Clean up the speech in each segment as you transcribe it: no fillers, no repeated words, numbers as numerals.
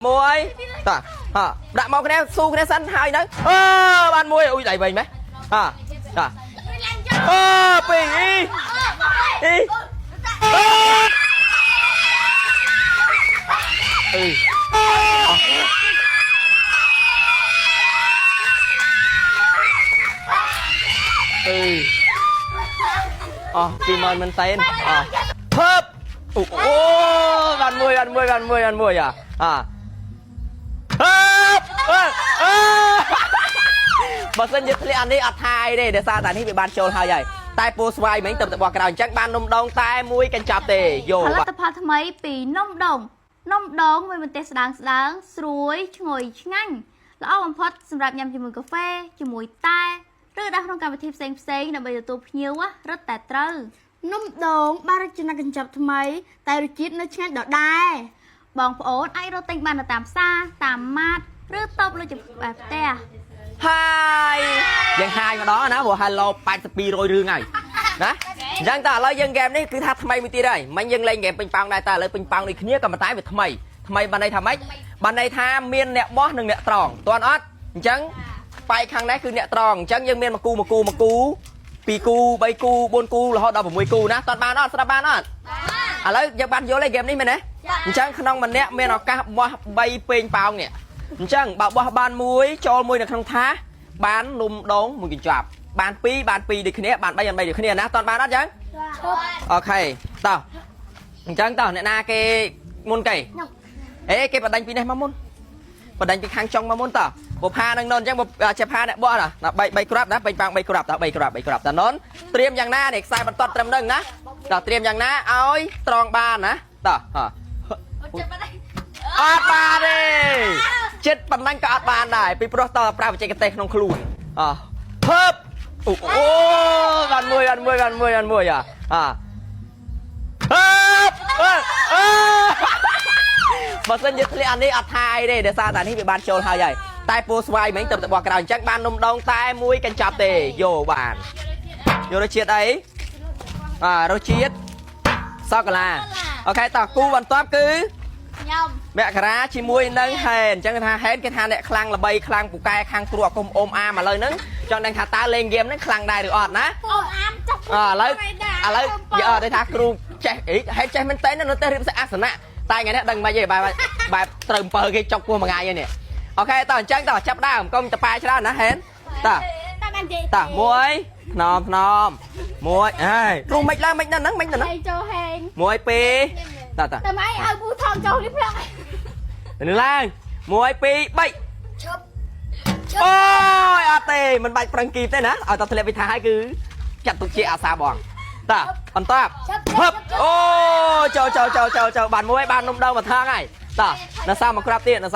môi ta đã mau cái này su cái này xanh hai nữa ban môi ui lại vậy mấy pì đi pì mời mình tên hấp gần mười à bật lên giật lên đi ắt hai đi để xa tạiនេះវាបានចូលហើយតែពូស្វាយមិញទៅបោះក្រៅអញ្ចឹងបាននំដងតែមួយកញ្ចប់ទេយកផលិតផលថ្មីពីនំដងមានបន្ទះស្ដើងស្រួយឈ្ងុយឆ្ងាញ់ល្អបំផុតសម្រាប់ញ៉ាំជាមួយកាហ្វេជាមួយតែឬដាក់ក្នុងកម្មវិធីផ្សេងដើម្បីទទួលភ្ញៀវរត់តែត្រូវនំដងបានរចនាកញ្ចប់ថ្មីតែរសជាតិនៅឆ្ងាញ់ដដែលបងប្អូនអាចរកទិញបាននៅតាមផ្សារតាមម៉ាតឬតូបលុយចំបែបផ្ទះហើយយើងហាយមកដល់ណាព្រោះ Hello 8200រឿងហើយណាអញ្ចឹងតើឥឡូវយើងហ្គេមនេះគឺថាថ្មីមួយទៀតហើយមិញយើងលេងហ្គេមពេញប៉ោងដែរតែឥឡូវពេញប៉ោងដូចគ្នាក៏ប៉ុន្តែវាថ្មីបានន័យថាម៉េចបានន័យថាមានអ្នកបោះនិងអ្នកត្រង់តើអត់អញ្ចឹងបែកខាងនេះគឺអ្នកត្រង់អញ្ចឹងយើងមាន1គូ2គូ3គូ4គូរហូតដល់6គូណាតើបានអត់ស្ដាប់បានអត់ឥឡូវយើងបានយល់ហ្គេមនេះមែនទេអញ្ចឹងក្នុងម្នាក់មានឱកាសបោះ3ពេញប៉ោងនេះអញ្ចឹងបើបោះបាន1ចូល1នៅក្នុងថាបាននំដងមួយកញ្ចប់បាន2ដូចគ្នាបាន3ដូចគ្នាណាតើបានអត់ចឹងអូខេតោះអញ្ចឹងតោះអ្នកណាគេមុនគេគេបដិញពីនេះមកមុនបដិញពីខាងចុងមកមុនតោះបុផានឹងននអញ្ចឹងជាផាអ្នកបោះណា3គ្រាប់ណាពេញប៉ាង3គ្រាប់តោះ3គ្រាប់តើននត្រៀមយ៉ាងណានេះខ្សែបន្ទាត់ត្រឹមនឹងណាតោះត្រៀមយ៉ាងណាឲ្យត្រង់បានណាតោះអត់បានទេចិត្តបណ្ដាញក៏អត់បានដែរពីព្រោះតើប្រើបច្ចេកទេសក្នុងខ្លួនហឹបបានមួយហឹបបើសិនជាធ្លាក់អានេះអត់ថាអីទេដោយសារតែនេះវាបានចូលហើយតែពូស្វាយមិញទៅបោះក្រៅអញ្ចឹងបាននំដងតែមួយកញ្ចប់ទេយកបានយករសជាតិអីរសជាតិសូកូឡាអូខេតោះគូបន្ទាប់គឺមករាជាមួយនឹងហេនអញ្ចឹងថាហេនគេថាអ្នកខ្លាំងល្បីខ្លាំងពូកែខាងគ្រូអាគុំអូមអាមឥឡូវហ្នឹងចង់ដឹងថាតើលេងហ្គេមហ្នឹងខ្លាំងដែរឬអត់ណាអូមអាមចុកឥឡូវយកទៅថាគ្រូចេះហេនចេះមែនតើនៅតែរៀបអាសនៈតែថ្ងៃនេះដឹងមិនទេបែបត្រូវ7គេចុកពោះមួយថ្ងៃឯនេះអូខេតោះអញ្ចឹងតោះចាប់ដើមកុំតប៉ាច្រើនណាហេនតោះមួយថ្នមមួយអេគ្រូមិនឡើងមិនដល់ហ្នឹងចូលហេងមួយពីរតើតែម៉េចឲ្យពូថងចូលនេះផ្លឹកទៅឡើង1 2 3ឈប់អូយអត់ទេមិនបាច់ប្រឹងគីបទេណាឲ្យតធ្លាក់វិថាឲ្យគឺចាត់ទុកជាអាសាបងតើបន្តហឹបអូចូលបានមួយបាននំដងមួយថងហើយតើនៅសាមកក្រាបទៀតនឹងខ្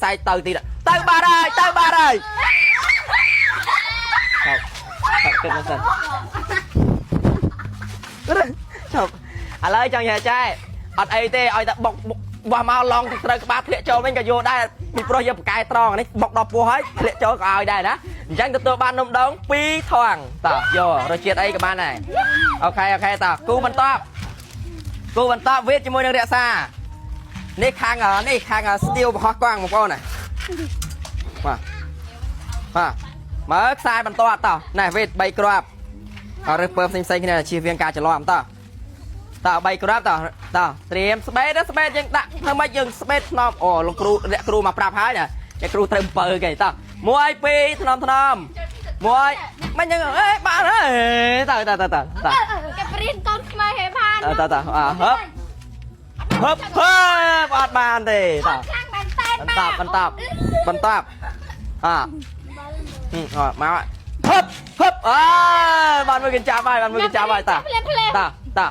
សែទៅទៀតទៅបាទហើយទៅគិតមកសិនចប់ឥឡូវចង់និយាយចែអត់អីទេឲ្យតែបុកបោះមកឡងទៅត្រូវក្បាលធ្លាក់ចូលវិញក៏យកដែរពីព្រោះយើងបកែត្រង់នេះបុកដល់ពោះហើយធ្លាក់ចូលក៏ឲ្យដែរណាអញ្ចឹងទទួលបាននំដង2ថងតោះយករសជាតិអីក៏បានដែរអូខេតោះគូបន្ទាប់វាជាមួយនឹងរក្សានេះខាងស្ទៀវបោះកង់បងប្អូនណាបាទមើលខ្សែបន្ទាត់តោះណែវេត3គ្រាប់រើសពើផ្សេងគ្នាជៀសវាងការច្រឡំតោះ3គ្រាប់តោះត្រៀមស្បេតយើងដាក់ធ្វើម៉េចយើងស្បេតថ្នមអូលោកគ្រូអ្នកគ្រូមកប្រាប់ហើយណាអ្នកគ្រូត្រូវ7គេតោះ1 2ថ្នម1មិនយើងបានហើយតើគេព្រៀនកូនខ្មែរហេបានតើហឹបអត់បានទេតើបន្តមកហឹបបានមួយកញ្ចប់ហើយតើ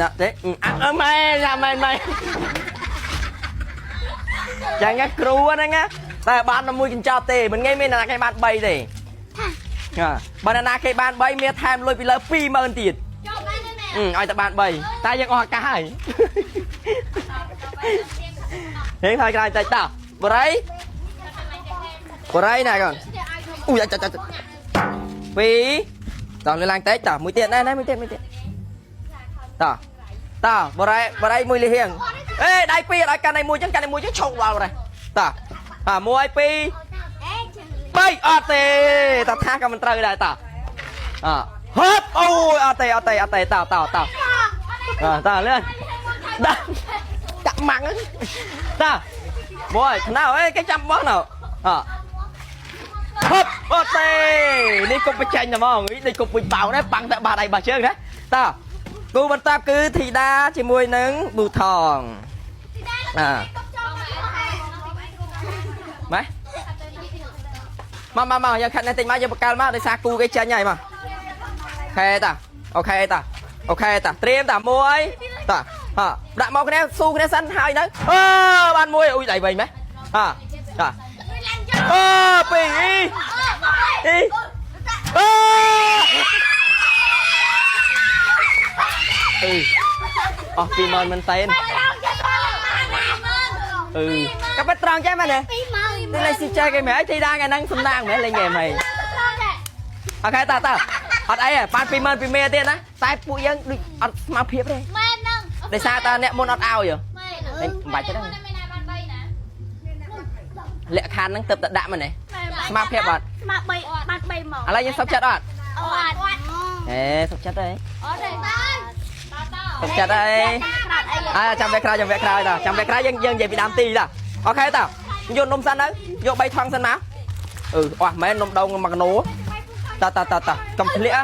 ណាទេមែនយ៉ាងណាគ្រូហ្នឹងណាតែបានតែមួយកញ្ចប់ទេមិនងាយមានអ្នកណាគេបាន3ទេបើអ្នកណាគេបាន3មានថែមលុយពីលើ20000ទៀតឲ្យតែបាន3តែយើងអស់ឱកាសហើយហេងហើយក្រោយតិចតោះបរិយណែកូនអូយចា2តោះលើឡើងតិចតោះមួយទៀតណែមួយទៀតតោះបរិយមួយលីហៀង ê đây pi lại cái này mua chứ trộn vào này ta mua pi bay tê ta tha cái mình trời đây ta hết ôi tê tao ta lên chặt mặn ta mua thằng nào ấy cái trăm món nào hấp tê đi cục bạch chanh nè mong đi cục bạch bảo đấy bằng tại bà này bà chơi đấy ta cô bật tạp cứ thì đa chỉ mùi nứng bù thòng mấy mà giờ khăn này tình mai giờ bạc má để xa cu cái chân nhảy mà ok ta trêm ta môi ta đã mau cái này su cái này sân hai đấy ban môi ui đẩy vậy mấy pì pì mơn mình tên các bác tròn chứ mà nè đây là si chơi cái mẹ thì đang ngày năng xung đang mẹ lên nghề mày ok ta ở đây à ban pì mơn pì mê tiền á tai bụi dân đi ăn mau phiếp đi để xa ta nè môn ăn ao vậy bài chứ đó lệ khan năng tập đạm mà này mau phiếp bạn lấy những sóc chất đó sóc chất đấy sóc chất đấy trong vẹt khai ta trong vẹt khai dân về bị đam ti ta ok tao vô nôm xanh đấy vô bay thoang xanh máu mấy nôm đâu mà nổ ta cầm thịa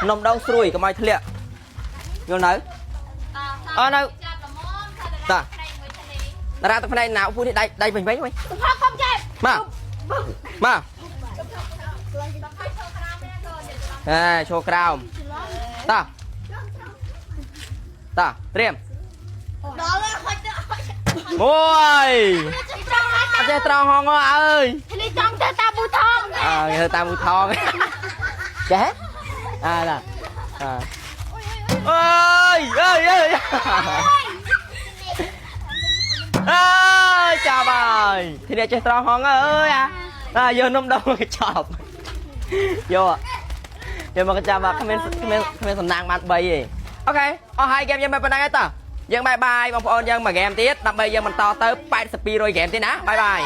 nôm đâu xuôi cầm ai thịa vô nấu nấu ta ra từ này nào vui đây đây mình mấy mà show crown ta trêm môi anh chơi tròn hòn ơi ta bù thong chết là ơi chào bài thì để chơi tròn hòn ơi vô nôm đâu cái chọc vô giờ mà cái chào mà comment sầm nang bạn bay gì ok hai game dân bài bên đây ta dân bye bye bông phôn dân mà game tiết đâm bây giờ mình to tới 80 rồi game tí ná bye bye